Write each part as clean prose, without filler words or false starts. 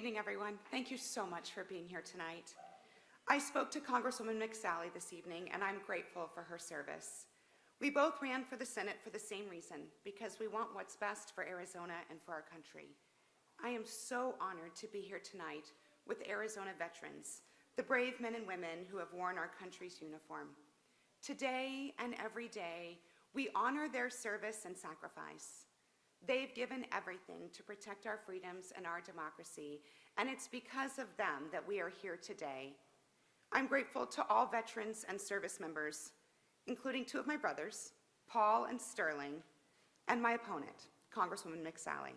evening, everyone. Thank you so much for being here tonight. I spoke to Congresswoman McSally this evening, and I'm grateful for her service. We both ran for the Senate for the same reason, because we want what's best for Arizona and for our country. I am so honored to be here tonight with Arizona veterans, the brave men and women who have worn our country's uniform. Today and every day, we honor their service and sacrifice. They've given everything to protect our freedoms and our democracy, and it's because of them that we are here today. I'm grateful to all veterans and service members, including two of my brothers, Paul and Sterling, and my opponent, Congresswoman McSally.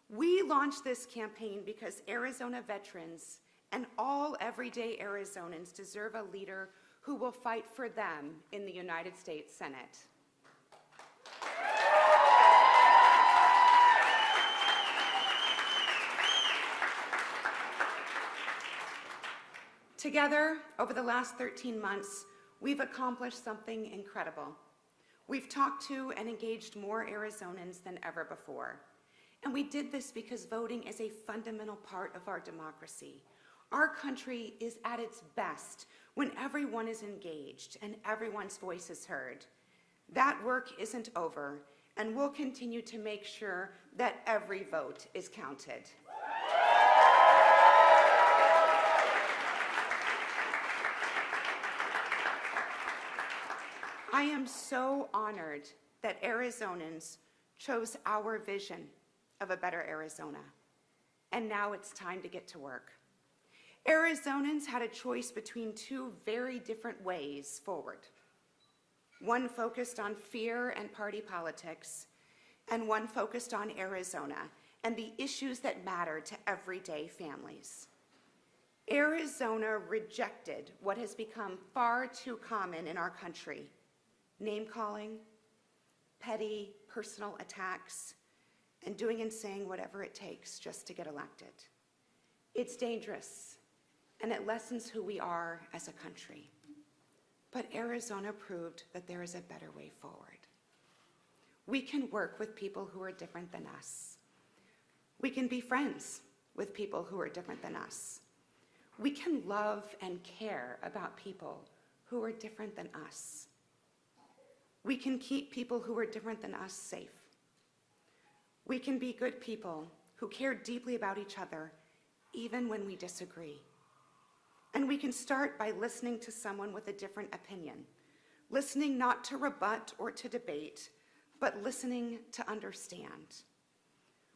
We launched this campaign because Arizona veterans and all everyday Arizonans deserve a leader who will fight for them in the United States Senate. Together, over the last 13 months, we've accomplished something incredible. We've talked to and engaged more Arizonans than ever before. And we did this because voting is a fundamental part of our democracy. Our country is at its best when everyone is engaged and everyone's voice is heard. That work isn't over, and we'll continue to make sure that every vote is counted. I am so honored that Arizonans chose our vision of a better Arizona, and now it's time to get to work. Arizonans had a choice between two very different ways forward. One focused on fear and party politics, and one focused on Arizona and the issues that matter to everyday families. Arizona rejected what has become far too common in our country: name-calling, petty personal attacks, and doing and saying whatever it takes just to get elected. It's dangerous, and it lessens who we are as a country. But Arizona proved that there is a better way forward. We can work with people who are different than us. We can be friends with people who are different than us. We can love and care about people who are different than us. We can keep people who are different than us safe. We can be good people who care deeply about each other, even when we disagree. And we can start by listening to someone with a different opinion, listening not to rebut or to debate, but listening to understand.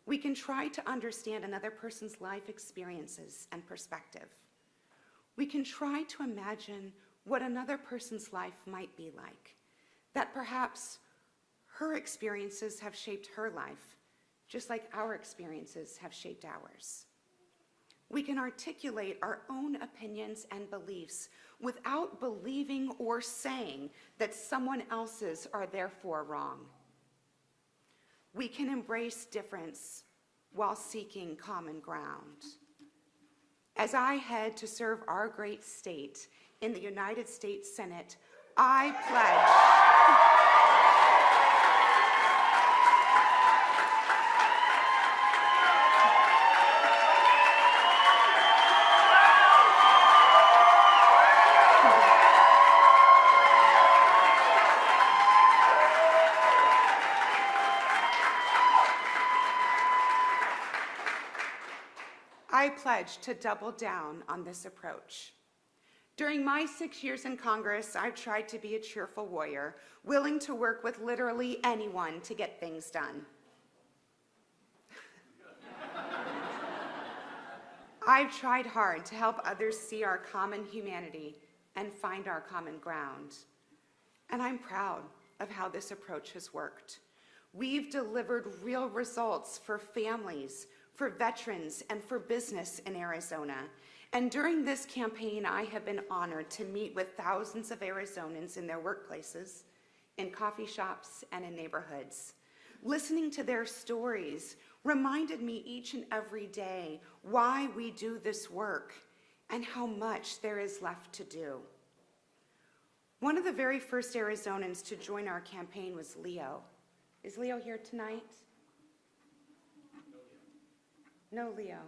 We can try to understand another person's life experiences and perspective. We can try to imagine what another person's life might be like, that perhaps her experiences have shaped her life, just like our experiences have shaped ours. We can articulate our own opinions and beliefs without believing or saying that someone else's are therefore wrong. We can embrace difference while seeking common ground. As I head to serve our great state in the United States Senate, I pledge to double down on this approach. During my 6 years in Congress, I've tried to be a cheerful warrior, willing to work with literally anyone to get things done. I've tried hard to help others see our common humanity and find our common ground. And I'm proud of how this approach has worked. We've delivered real results for families, for veterans, and for business in Arizona. And during this campaign, I have been honored to meet with thousands of Arizonans in their workplaces, in coffee shops, and in neighborhoods. Listening to their stories reminded me each and every day why we do this work and how much there is left to do. One of the very first Arizonans to join our campaign was Leo. Is Leo here tonight? No, Leo.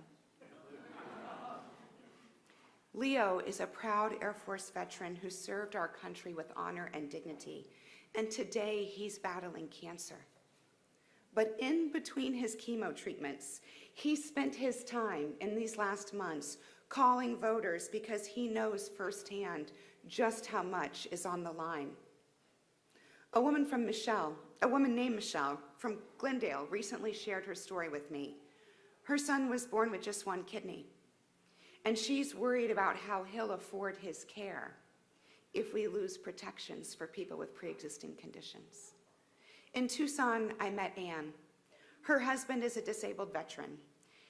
Leo is a proud Air Force veteran who served our country with honor and dignity, and today he's battling cancer. But in between his chemo treatments, he spent his time in these last months calling voters because he knows firsthand just how much is on the line. A woman named Michelle from Glendale recently shared her story with me. Her son was born with just one kidney, and she's worried about how he'll afford his care if we lose protections for people with pre-existing conditions. In Tucson, I met Ann. Her husband is a disabled veteran.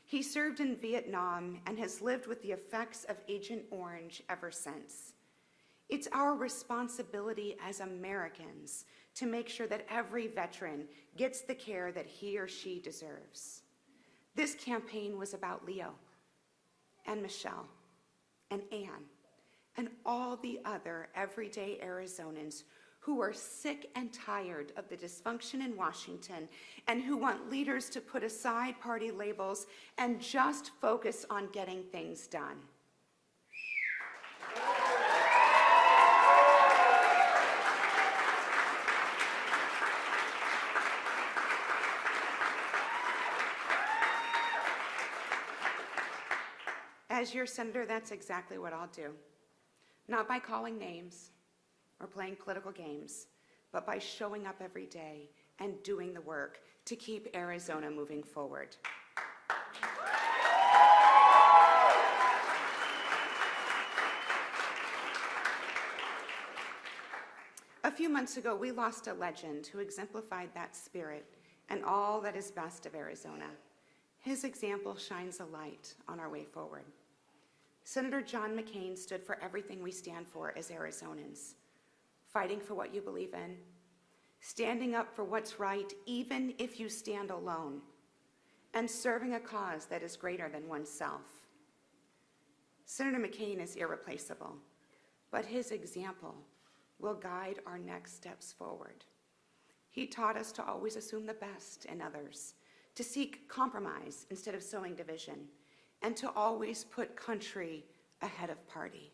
He served in Vietnam and has lived with the effects of Agent Orange ever since. It's our responsibility as Americans to make sure that every veteran gets the care that he or she deserves. This campaign was about Leo and Michelle and Ann and all the other everyday Arizonans who are sick and tired of the dysfunction in Washington and who want leaders to put aside party labels and just focus on getting things done. As your senator, that's exactly what I'll do. Not by calling names or playing political games, but by showing up every day and doing the work to keep Arizona moving forward. A few months ago, we lost a legend who exemplified that spirit and all that is best of Arizona. His example shines a light on our way forward. Senator John McCain stood for everything we stand for as Arizonans. Fighting for what you believe in, standing up for what's right even if you stand alone, and serving a cause that is greater than oneself. Senator McCain is irreplaceable, but his example will guide our next steps forward. He taught us to always assume the best in others, to seek compromise instead of sowing division, and to always put country ahead of party.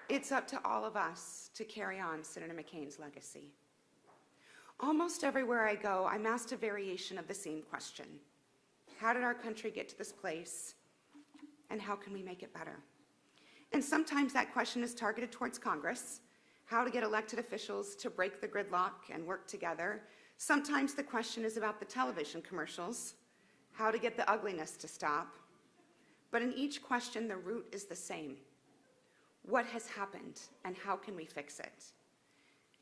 It's up to all of us to carry on Senator McCain's legacy. Almost everywhere I go, I'm asked a variation of the same question. How did our country get to this place, and how can we make it better? And sometimes that question is targeted towards Congress, how to get elected officials to break the gridlock and work together. Sometimes the question is about the television commercials, how to get the ugliness to stop. But in each question, the root is the same. What has happened, and how can we fix it?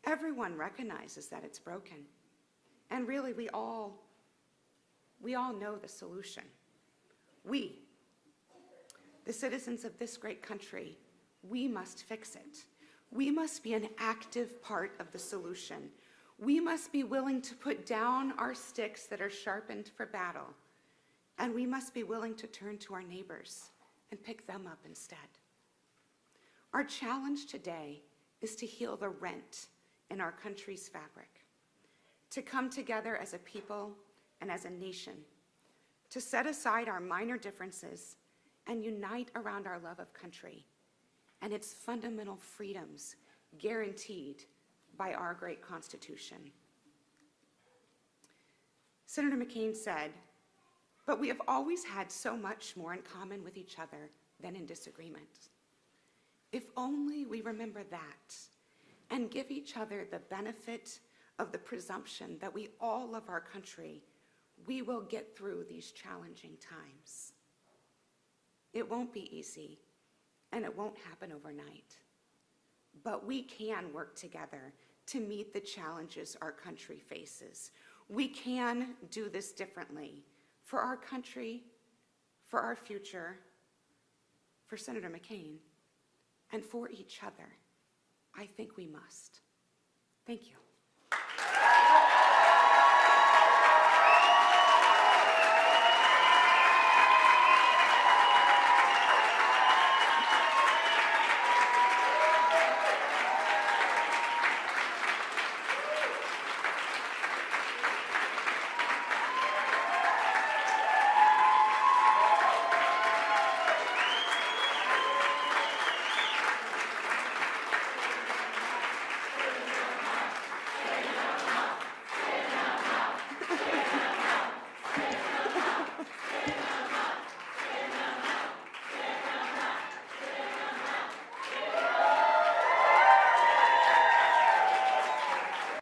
Everyone recognizes that it's broken. And really, we all know the solution. We, the citizens of this great country, we must fix it. We must be an active part of the solution. We must be willing to put down our sticks that are sharpened for battle. And we must be willing to turn to our neighbors and pick them up instead. Our challenge today is to heal the rent in our country's fabric, to come together as a people and as a nation, to set aside our minor differences and unite around our love of country and its fundamental freedoms guaranteed by our great Constitution. Senator McCain said, "But we have always had so much more in common with each other than in disagreement. If only we remember that and give each other the benefit of the presumption that we all love our country, we will get through these challenging times." It won't be easy, and it won't happen overnight. But we can work together to meet the challenges our country faces. We can do this differently for our country, for our future, for Senator McCain, and for each other. I think we must. Thank you.